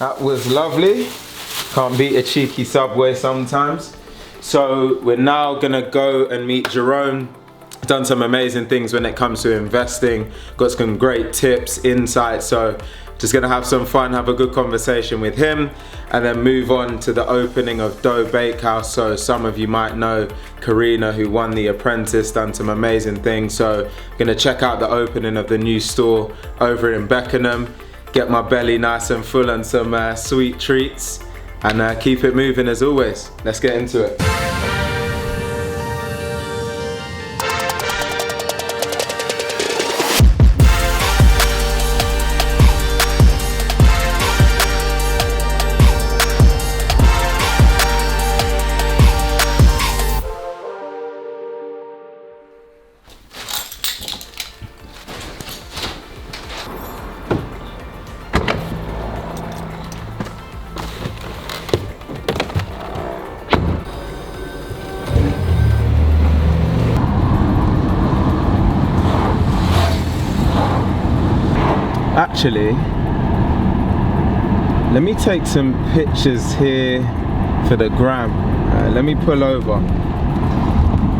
That was lovely. Can't beat a cheeky Subway sometimes. So we're now gonna go and meet Jerome. Done some amazing things when it comes to investing. Got some great tips, insights. So just gonna have some fun, have a good conversation with him, and then move on to the opening of Dough Bakehouse. So some of you might know Karina, who won The Apprentice, done some amazing things. So gonna check out the opening of the new store over in Beckenham, get my belly nice and full on some sweet treats, and keep it moving as always. Let's get into it. Actually, let me take some pictures here for the gram. Let me pull over.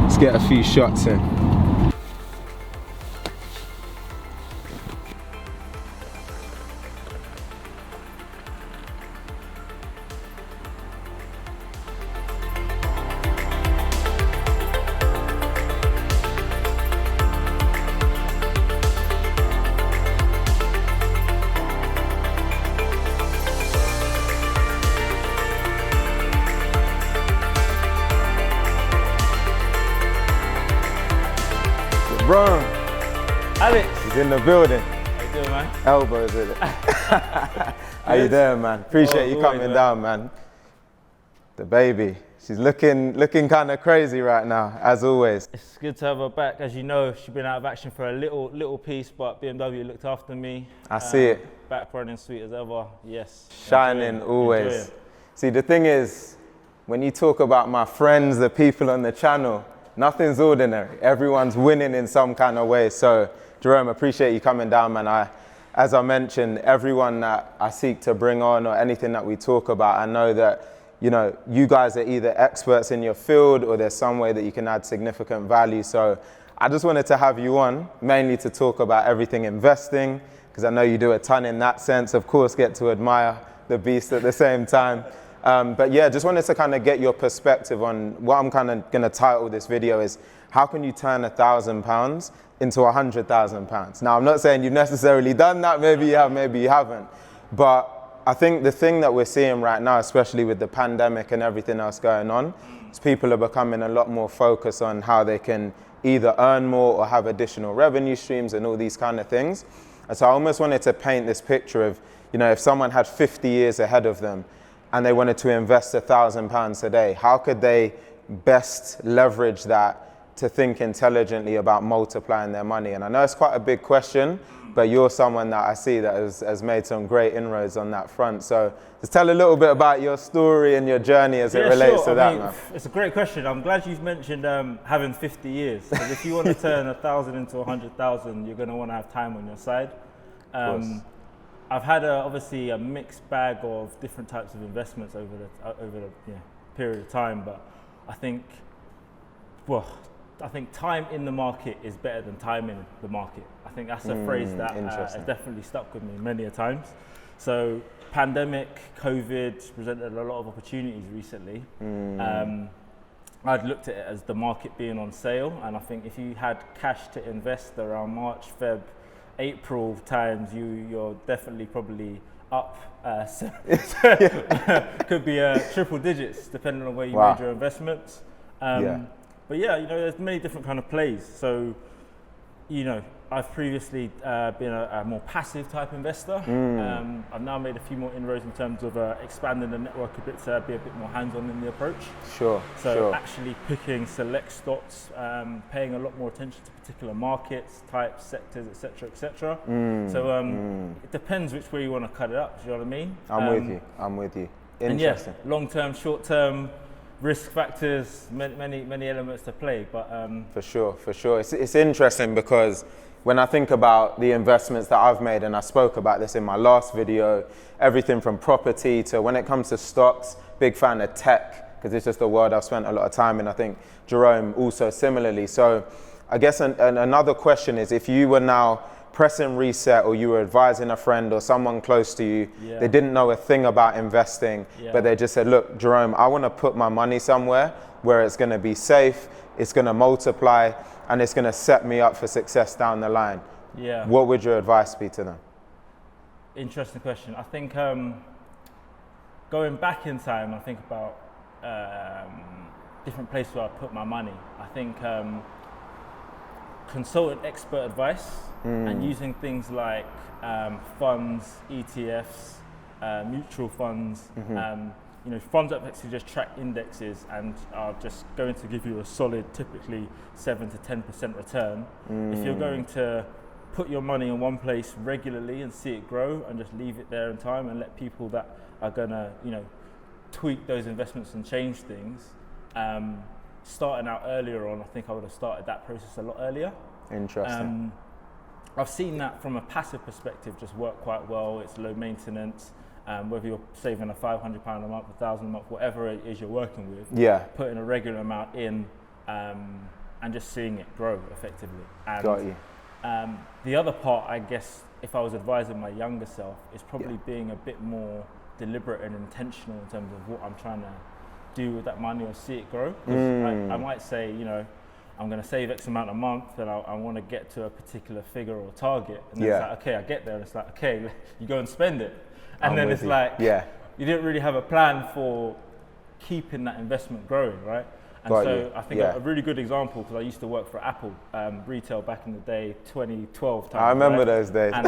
Let's get a few shots in. Bro, Alex, he's in the building. how you doing, man? Elbows with it. How you doing, man? Appreciate you coming down, man. The baby, she's looking kind of crazy right now, as always. It's good to have her back. As you know, she's been out of action for a little piece, but BMW looked after me. I see it. Back running sweet as ever. Yes. Shining always. See, the thing is, when you talk about my friends, the people on the channel, nothing's ordinary. Everyone's winning in some kind of way. So, Jerome, appreciate you coming down, man. As I mentioned, everyone that I seek to bring on or anything that we talk about, I know that, you know, you guys are either experts in your field or there's some way that you can add significant value. So I just wanted to have you on, mainly to talk about everything investing, because I know you do a ton in that sense. Of course, get to admire the beast at the same time. But yeah, just wanted to kind of get your perspective on what I'm kind of going to title this video is, how can you turn £1,000 into £100,000? Now, I'm not saying you've necessarily done that. Maybe you have, maybe you haven't. But I think the thing that we're seeing right now, especially with the pandemic and everything else going on, is people are becoming a lot more focused on how they can either earn more or have additional revenue streams and all these kind of things. And so I almost wanted to paint this picture of, you know, if someone had 50 years ahead of them, and they wanted to invest £1,000 a day, how could they best leverage that to think intelligently about multiplying their money? And I know it's quite a big question, but you're someone that I see that has made some great inroads on that front. So just tell a little bit about your story and your journey as it relates to that, man. It's a great question. I'm glad you've mentioned having 50 years. Because if you want to turn 1,000 into 100,000, you're going to want to have time on your side. I've had obviously a mixed bag of different types of investments over the period of time, but I think time in the market is better than time in the market. I think that's a phrase that has definitely stuck with me many a times. So pandemic, COVID presented a lot of opportunities recently. I'd looked at it as the market being on sale, and I think if you had cash to invest around March, Feb, April times, you're definitely probably up. Could be triple digits depending on where you made your investments. But yeah, you know, there's many different kind of plays. So, you know, I've previously been a more passive type investor. I've now made a few more inroads in terms of expanding the network a bit to be a bit more hands-on in the approach. So actually picking select stocks, paying a lot more attention to particular markets, types, sectors, etc. So it depends which way you want to cut it up. Do you know what I mean? I'm with you. Interesting. And yeah, long-term, short-term. risk factors, many elements to play. But for sure. It's interesting because when I think about the investments that I've made, and I spoke about this in my last video, everything from property to when it comes to stocks, big fan of tech, because it's just a world I've spent a lot of time in. I think Jerome also similarly. So I guess another question is, if you were now pressing reset, or you were advising a friend or someone close to you, they didn't know a thing about investing, but they just said, look, Jerome, I want to put my money somewhere where it's going to be safe, it's going to multiply, and it's going to set me up for success down the line. What would your advice be to them? Interesting question. I think going back in time, I think about different places where I put my money. I think consultant expert advice and using things like funds, ETFs, mutual funds, funds that actually just track indexes and are just going to give you a solid, typically 7 to 10% return. If you're going to put your money in one place regularly and see it grow and just leave it there in time and let people that are gonna, tweak those investments and change things, starting out earlier on, I think I would have started that process a lot earlier. Interesting. I've seen that from a passive perspective just work quite well. It's low maintenance. Whether you're saving a £500 a month, £1,000 a month, whatever it is you're working with, putting a regular amount in and just seeing it grow effectively. And, got you. The other part, I guess, if I was advising my younger self, is probably being a bit more deliberate and intentional in terms of what I'm trying to do with that money or see it grow. I might say, I'm going to save X amount a month and I want to get to a particular figure or target. And then it's like, okay, I get there and it's like, okay, you go and spend it. And then it's like, you didn't really have a plan for keeping that investment growing, right? And so I think a really good example, because I used to work for Apple retail back in the day, 2012 time. I remember those days. And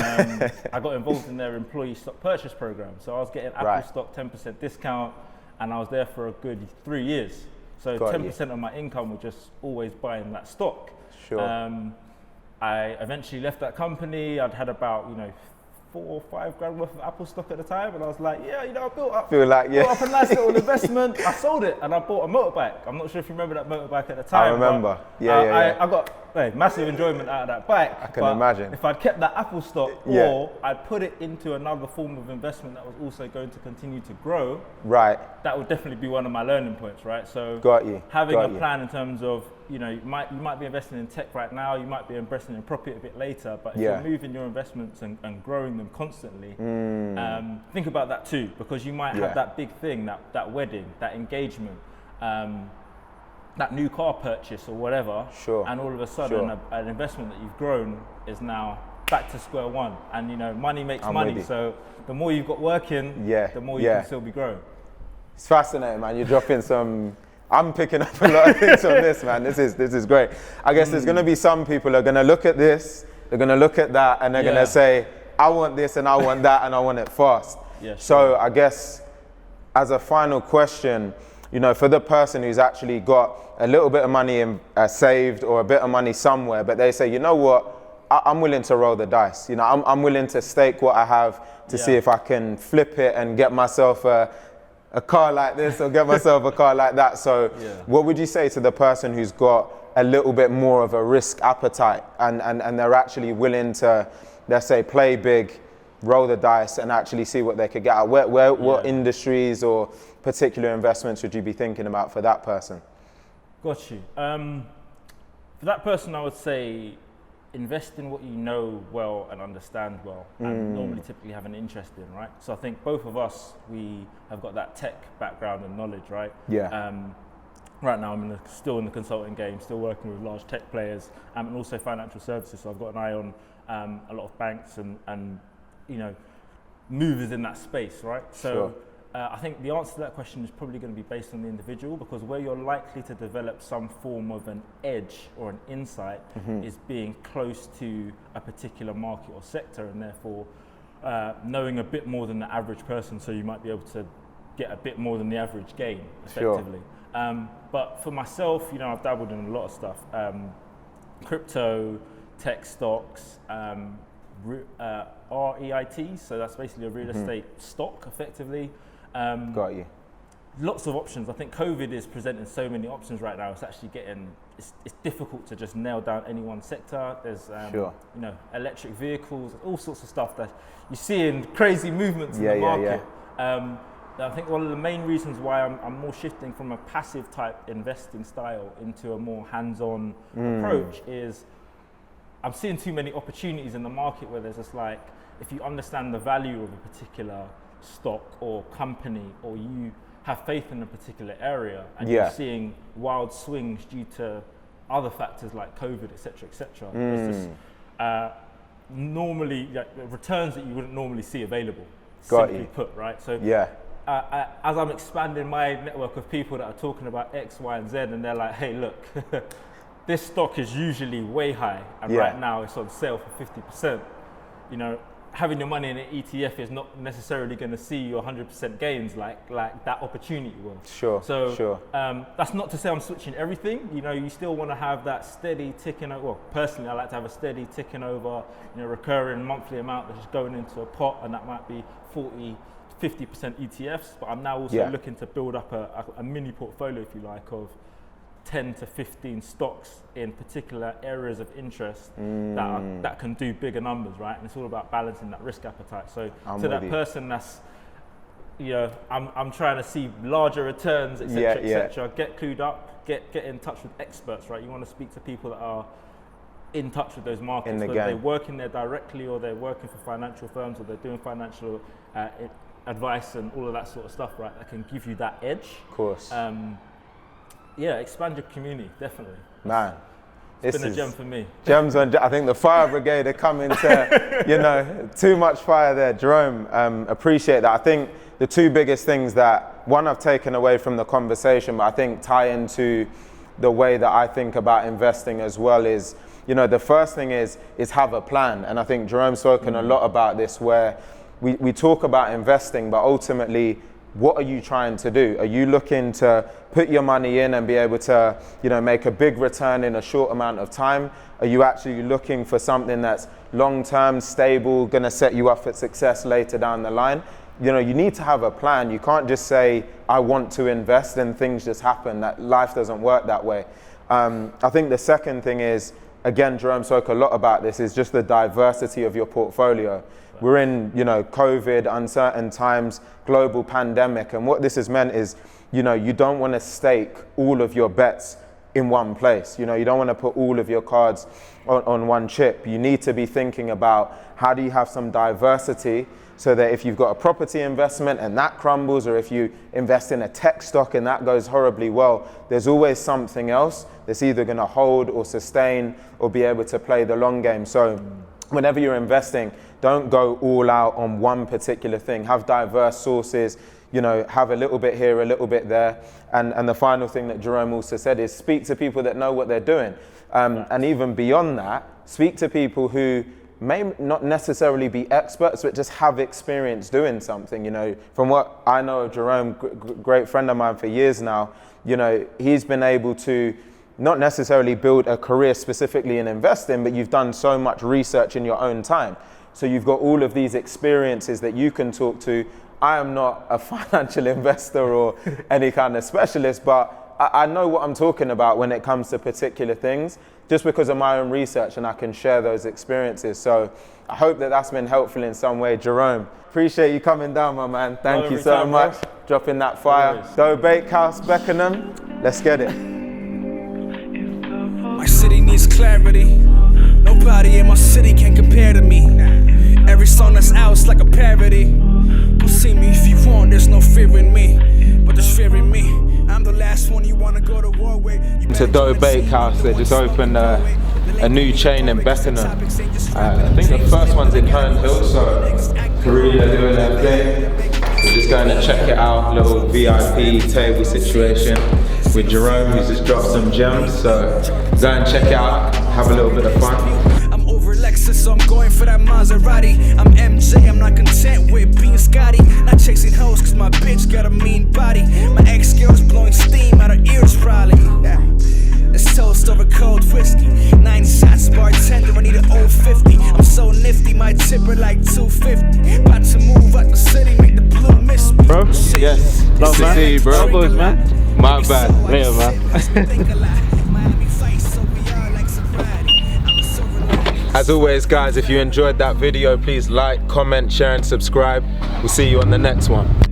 I got involved in their employee stock purchase program. So I was getting Apple stock 10% discount, and I was there for a good 3 years. So 10% of my income was just always buying that stock. Sure. I eventually left that company. I'd had about, 4 or 5 grand worth of Apple stock at the time, and I was like, I built up a nice little investment. I sold it and I bought a motorbike. I'm not sure if you remember that motorbike at the time. I remember. I got massive enjoyment out of that bike. I can imagine. If I'd kept that Apple stock, or I'd put it into another form of investment that was also going to continue to grow, that would definitely be one of my learning points, right? So having a plan in terms of, you might be investing in tech right now, you might be investing in property a bit later, but if you're moving your investments and growing them constantly, think about that too, because you might have that big thing, that wedding, that engagement, that new car purchase or whatever, and all of a sudden an investment that you've grown is now back to square one, and money makes money, so the more you've got working, the more you can still be growing. It's fascinating, man. You're dropping some... I'm picking up a lot of things on this, man. This is great. I guess there's going to be some people who are going to look at this, they're going to look at that, and they're going to say, I want this and I want that and I want it fast. So I guess as a final question, for the person who's actually got a little bit of money saved or a bit of money somewhere, but they say, you know what, I'm willing to roll the dice. I'm willing to stake what I have to see if I can flip it and get myself a car like this or get myself a car like that. So what would you say to the person who's got a little bit more of a risk appetite and they're actually willing to, let's say, play big, roll the dice and actually see what they could get out? What industries or particular investments would you be thinking about for that person? Got you. For that person, I would say invest in what you know well and understand well, and normally typically have an interest in, right? So I think both of us, we have got that tech background and knowledge, right? Right now I'm still in the consulting game, still working with large tech players, and also financial services. So I've got an eye on a lot of banks and movers in that space, right? So I think the answer to that question is probably going to be based on the individual, because where you're likely to develop some form of an edge or an insight is being close to a particular market or sector, and therefore knowing a bit more than the average person, so you might be able to get a bit more than the average gain effectively. But for myself, I've dabbled in a lot of stuff. Crypto, tech stocks, REIT, so that's basically a real estate stock effectively. Got you. lots of options. I think COVID is presenting so many options right now. It's actually it's difficult to just nail down any one sector. There's you know, electric vehicles, all sorts of stuff that you see in crazy movements in the market. I think one of the main reasons why I'm more shifting from a passive type investing style into a more hands-on approach is I'm seeing too many opportunities in the market where there's just like, if you understand the value of a particular stock or company, or you have faith in a particular area, and you're seeing wild swings due to other factors like COVID, etc., etc. There's just normally returns that you wouldn't normally see available. Simply put, right? So as I'm expanding my network of people that are talking about X, Y, and Z, and they're like, hey, look, this stock is usually way high, and right now it's on sale for 50%. You know, having your money in an ETF is not necessarily going to see you 100% gains like that opportunity will. So that's not to say I'm switching everything. You know, you still want to have that steady ticking over. Well, personally, I like to have a steady ticking over, you know, recurring monthly amount that's just going into a pot, and that might be 40, 50% ETFs. But I'm now also looking to build up a mini portfolio, if you like, of 10 to 15 stocks in particular areas of interest that can do bigger numbers, right? And it's all about balancing that risk appetite. So to that person that's, you know, I'm trying to see larger returns, etc., etc. Get clued up, get in touch with experts, right? You want to speak to people that are in touch with those markets, whether they're working there directly or they're working for financial firms or they're doing financial advice and all of that sort of stuff, right? That can give you that edge. Of course. Expand your community, definitely. Man, it's been a gem for me. Gems on, I think the fire brigade are coming to, you know, too much fire there. Jerome, appreciate that. I think the two biggest things that, one, I've taken away from the conversation, but I think tie into the way that I think about investing as well is, you know, the first thing is have a plan. And I think Jerome's spoken a lot about this, where we talk about investing, but ultimately, what are you trying to do? Are you looking to put your money in and be able to, you know, make a big return in a short amount of time? Are you actually looking for something that's long-term, stable, going to set you up for success later down the line? You know, you need to have a plan. You can't just say, I want to invest, and things just happen. That life doesn't work that way. I think the second thing is, again, Jerome spoke a lot about this, is just the diversity of your portfolio. We're in, you know, COVID, uncertain times, global pandemic, and what this has meant is, you know, you don't want to stake all of your bets in one place. You know, you don't want to put all of your cards on one chip. You need to be thinking about how do you have some diversity, so that if you've got a property investment and that crumbles, or if you invest in a tech stock and that goes horribly well, there's always something else that's either going to hold or sustain or be able to play the long game. So whenever you're investing, don't go all out on one particular thing. Have diverse sources, you know, have a little bit here, a little bit there. And the final thing that Jerome also said is speak to people that know what they're doing. And even beyond that, speak to people who may not necessarily be experts, but just have experience doing something. You know, from what I know of Jerome, great friend of mine for years now, you know, he's been able to not necessarily build a career specifically in investing, but you've done so much research in your own time. So you've got all of these experiences that you can talk to. I am not a financial investor or any kind of specialist, but I know what I'm talking about when it comes to particular things, just because of my own research, and I can share those experiences. So I hope that that's been helpful in some way. Jerome, appreciate you coming down, my man. Thank you so much. Dropping that fire. Dough Bakehouse, Beckenham. Let's get it. My city needs clarity. Nobody in my city can compare to me. Every song that's out is like a parody. Come see me if you want, there's no fear in me, but there's fear in me. I'm the last one you wanna go to war with. To Dough Bakehouse, they just opened a new chain in Beckenham. I think the first one's in Herne Hill, so Korea are doing their thing. We're just going to check it out, little VIP table situation with Jerome, who's just dropped some gems. So go and check it out, have a little bit of fun. I'm over Lexus, so I'm going for that Maserati. I'm MJ, I'm not content with being Scotty. Not chasing hoes, cause my bitch got a mean body. My ex-girl's blowing steam out her ears probably. Let's toast over cold whiskey. 9 shots, bartender, I need an old 50. I'm so nifty, my tipper like 250. About to move out the city, make the blue miss me. Bro, yes. Love, man. See you, bro. Boys, man. My bad. Later, man. As always, guys, if you enjoyed that video, please like, comment, share and subscribe. We'll see you on the next one.